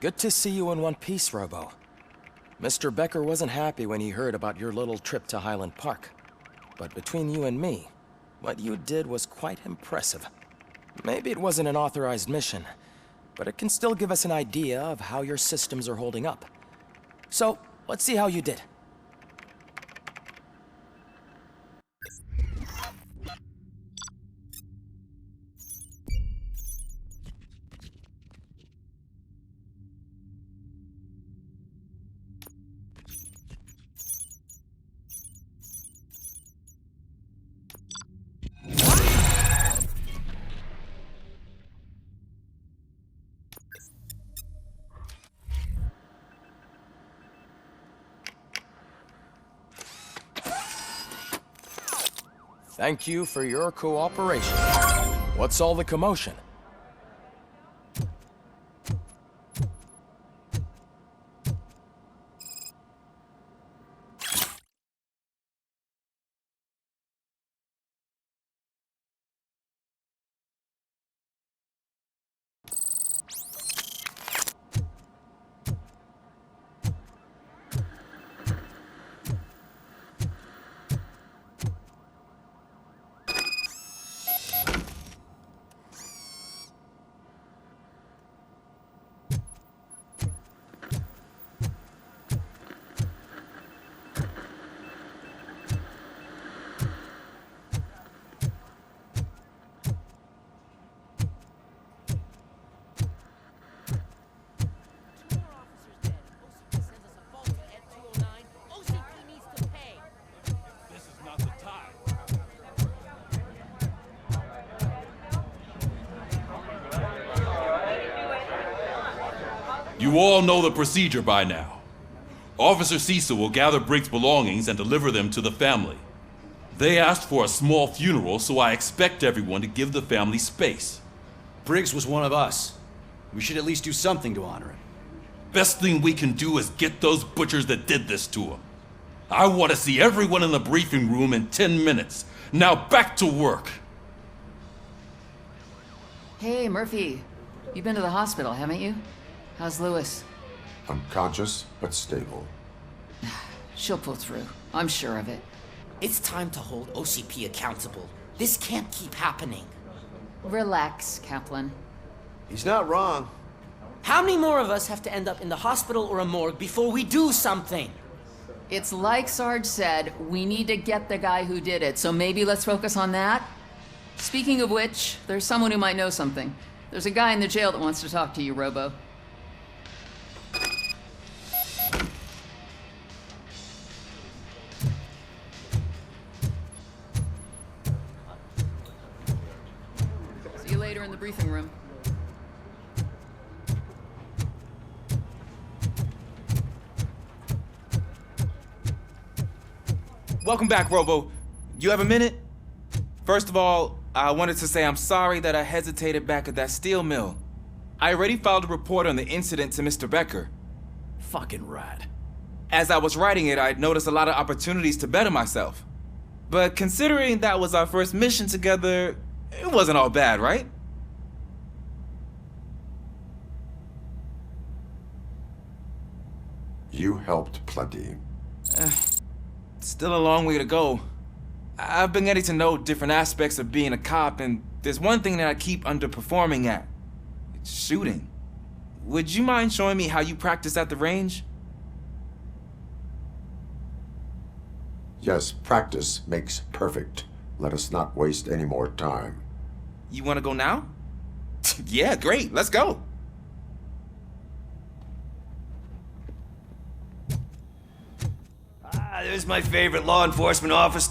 Good to see you in one piece, Robo. Mr. Becker wasn't happy when he heard about your little trip to Highland Park. But between you and me, what you did was quite impressive. Maybe it wasn't an authorized mission, but it can still give us an idea of how your systems are holding up. So, let's see how you did. Thank you for your cooperation. What's all the commotion? You all know the procedure by now. Officer Cecil will gather Briggs' belongings and deliver them to the family. They asked for a small funeral, so I expect everyone to give the family space. Briggs was one of us. We should at least do something to honor him. Best thing we can do is get those butchers that did this to him. I want to see everyone in the briefing room in 10 minutes. Now back to work. Hey, Murphy. You've been to the hospital, haven't you? How's Lewis? Unconscious, but stable. She'll pull through. I'm sure of it. It's time to hold OCP accountable. This can't keep happening. Relax, Kaplan. He's not wrong. How many more of us have to end up in the hospital or a morgue before we do something? It's like Sarge said, we need to get the guy who did it, so maybe let's focus on that? Speaking of which, there's someone who might know something. There's a guy in the jail that wants to talk to you, Robo. See you later in the briefing room. Welcome back, Robo. You have a minute? First of all, I wanted to say I'm sorry that I hesitated back at that steel mill. I already filed a report on the incident to Mr. Becker. Fucking rad. As I was writing it, I'd noticed a lot of opportunities to better myself. But considering that was our first mission together, it wasn't all bad, right? You helped plenty. Still a long way to go. I've been getting to know different aspects of being a cop, and there's one thing that I keep underperforming at. It's shooting. Would you mind showing me how you practice at the range? Yes, practice makes perfect. Let us not waste any more time. You want to go now? Yeah, great. Let's go. There's my favorite law enforcement office.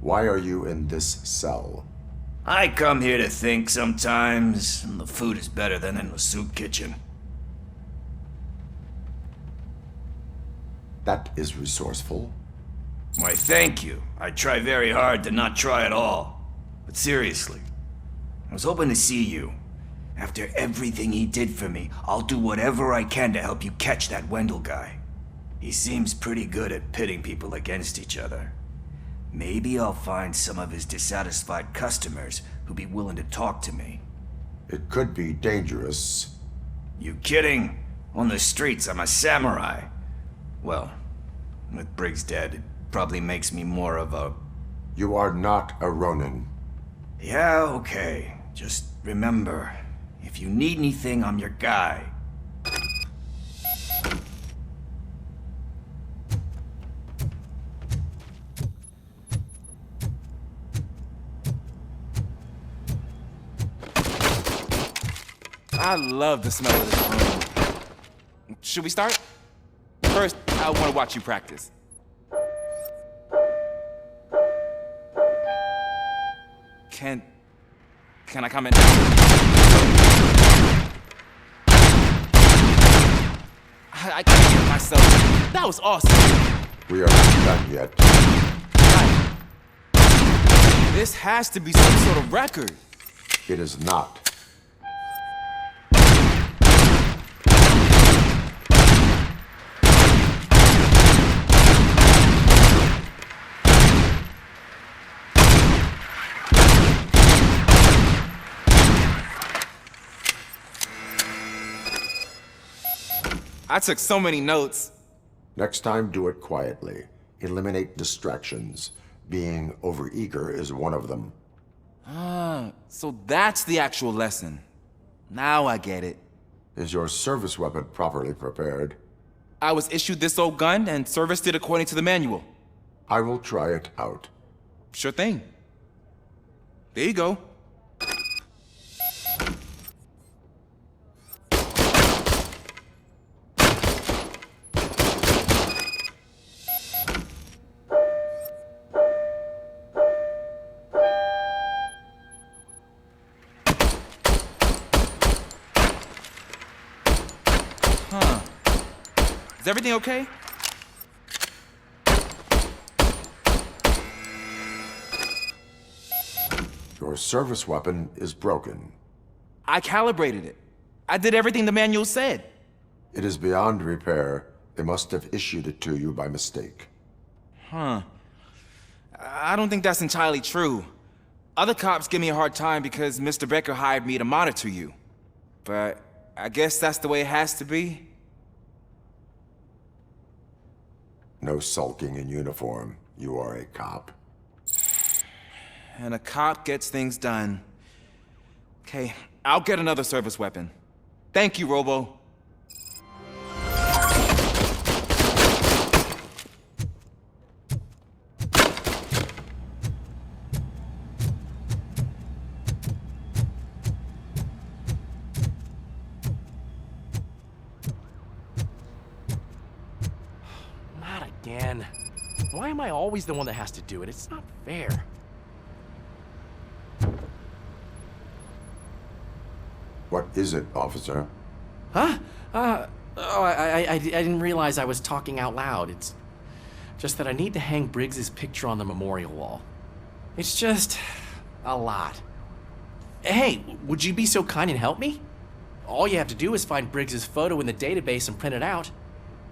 Why are you in this cell? I come here to think sometimes, and the food is better than in the soup kitchen. That is resourceful. Why, thank you. I try very hard to not try at all. But seriously, I was hoping to see you. After everything he did for me, I'll do whatever I can to help you catch that Wendell guy. He seems pretty good at pitting people against each other. Maybe I'll find some of his dissatisfied customers who'll be willing to talk to me. It could be dangerous, You kidding? On the streets, I'm a samurai. Well, with Briggs dead, it probably makes me more of a... You are not a Ronin. Yeah, okay. Just remember, if you need anything, I'm your guy. I love the smell of this room. Should we start? First, I want to watch you practice. Can I comment? I can't get myself. That was awesome. We are not done yet. Right. This has to be some sort of record. It is not. I took so many notes. Next time, do it quietly. Eliminate distractions. Being overeager is one of them. So that's the actual lesson. Now I get it. Is your service weapon properly prepared? I was issued this old gun and serviced it according to the manual. I will try it out. Sure thing. There you go. Is everything okay? Your service weapon is broken. I calibrated it. I did everything the manual said. It is beyond repair. They must have issued it to you by mistake. I don't think that's entirely true. Other cops give me a hard time because Mr. Becker hired me to monitor you. But I guess that's the way it has to be. No sulking in uniform. You are a cop. And a cop gets things done. Okay, I'll get another service weapon. Thank you, Robo. Not again. Why am I always the one that has to do it? It's not fair. What is it, officer? Huh? I didn't realize I was talking out loud. It's just that I need to hang Briggs's picture on the memorial wall. It's just a lot. Hey, would you be so kind and help me? All you have to do is find Briggs's photo in the database and print it out.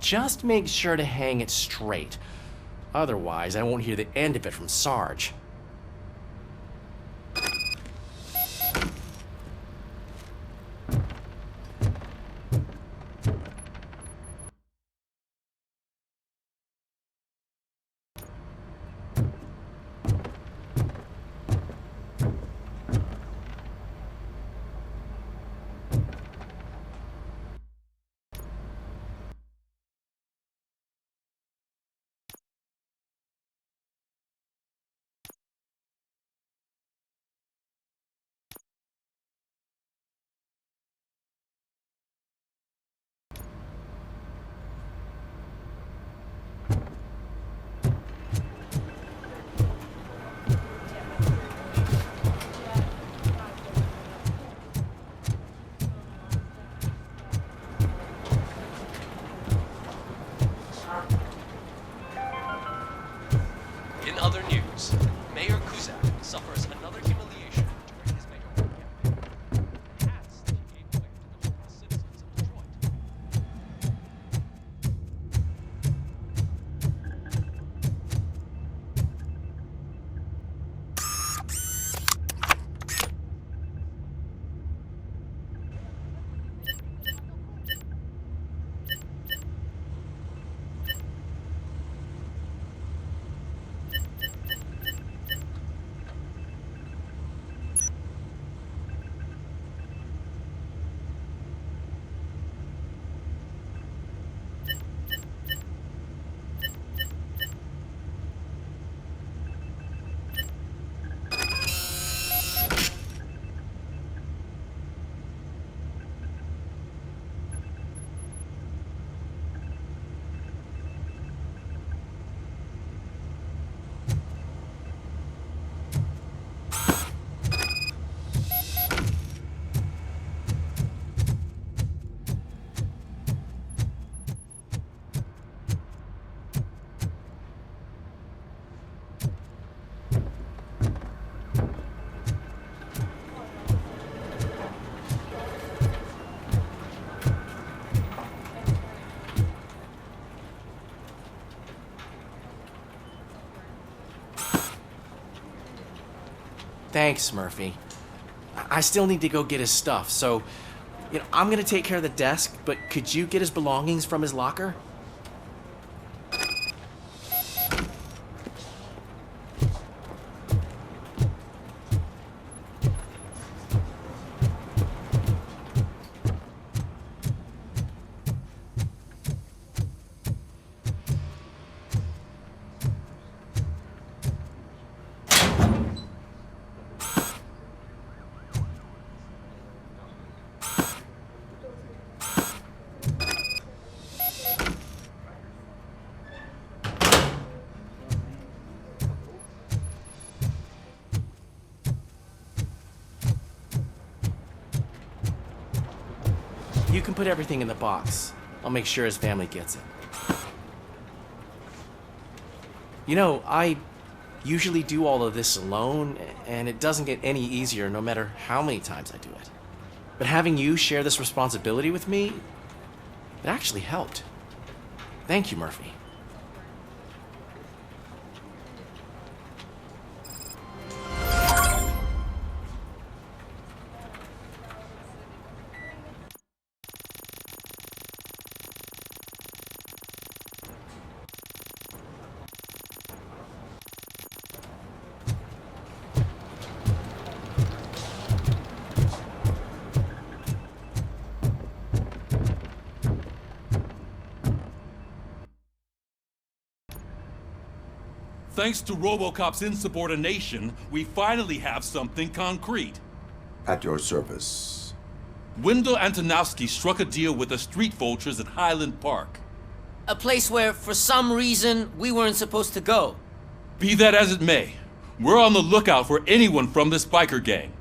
Just make sure to hang it straight. Otherwise, I won't hear the end of it from Sarge. In other news, Mayor Kuzak suffers another humiliation during his mayoral campaign. Hats that he gave away to the homeless citizens of Detroit. Thanks, Murphy. I still need to go get his stuff, so I'm gonna take care of the desk, but could you get his belongings from his locker? You can put everything in the box. I'll make sure his family gets it. I usually do all of this alone, and it doesn't get any easier no matter how many times I do it. But having you share this responsibility with me, it actually helped. Thank you, Murphy. Thanks to RoboCop's insubordination, we finally have something concrete. At your service. Wendell Antonowski struck a deal with the street vultures at Highland Park. A place where, for some reason, we weren't supposed to go. Be that as it may, we're on the lookout for anyone from this biker gang.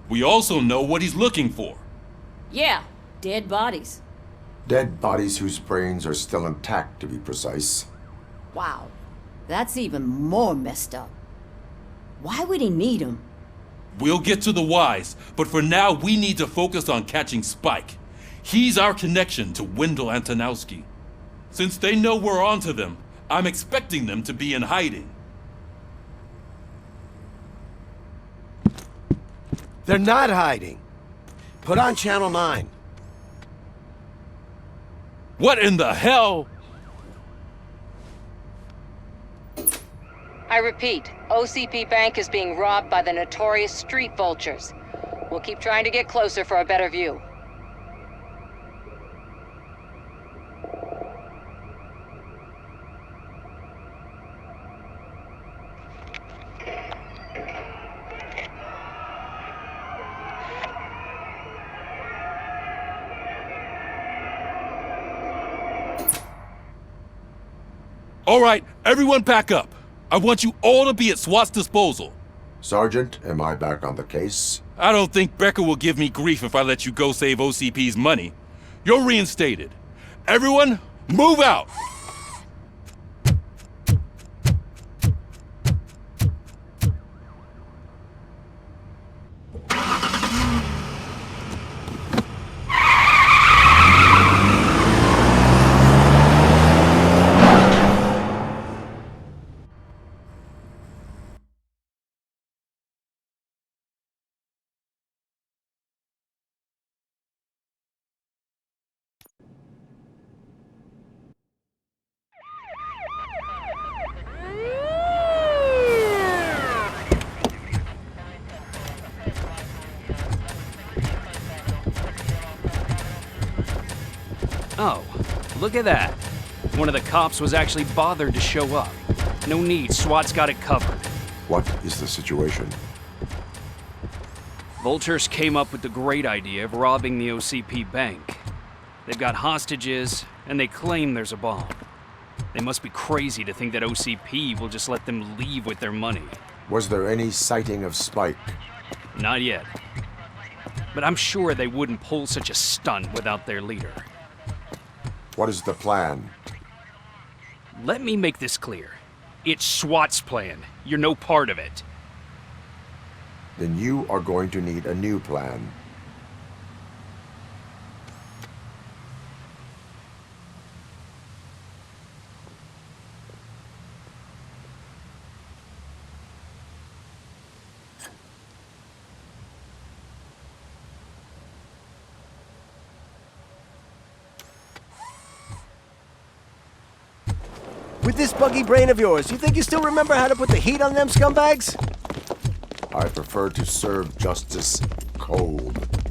We also know what he's looking for. Yeah, dead bodies. Dead bodies whose brains are still intact, to be precise. Wow, that's even more messed up. Why would he need them? We'll get to the whys, but for now we need to focus on catching Spike. He's our connection to Wendell Antonowski. Since they know we're onto them, I'm expecting them to be in hiding. They're not hiding. Put on Channel 9. What in the hell? I repeat, OCP Bank is being robbed by the notorious street vultures. We'll keep trying to get closer for a better view. All right, everyone pack up. I want you all to be at SWAT's disposal. Sergeant, am I back on the case? I don't think Becker will give me grief if I let you go save OCP's money. You're reinstated. Everyone, move out! Oh, look at that. One of the cops was actually bothered to show up. No need, SWAT's got it covered. What is the situation? Vultures came up with the great idea of robbing the OCP bank. They've got hostages, and they claim there's a bomb. They must be crazy to think that OCP will just let them leave with their money. Was there any sighting of Spike? Not yet. But I'm sure they wouldn't pull such a stunt without their leader. What is the plan? Let me make this clear. It's SWAT's plan. You're no part of it. Then you are going to need a new plan. With this buggy brain of yours, you think you still remember how to put the heat on them scumbags? I prefer to serve justice cold.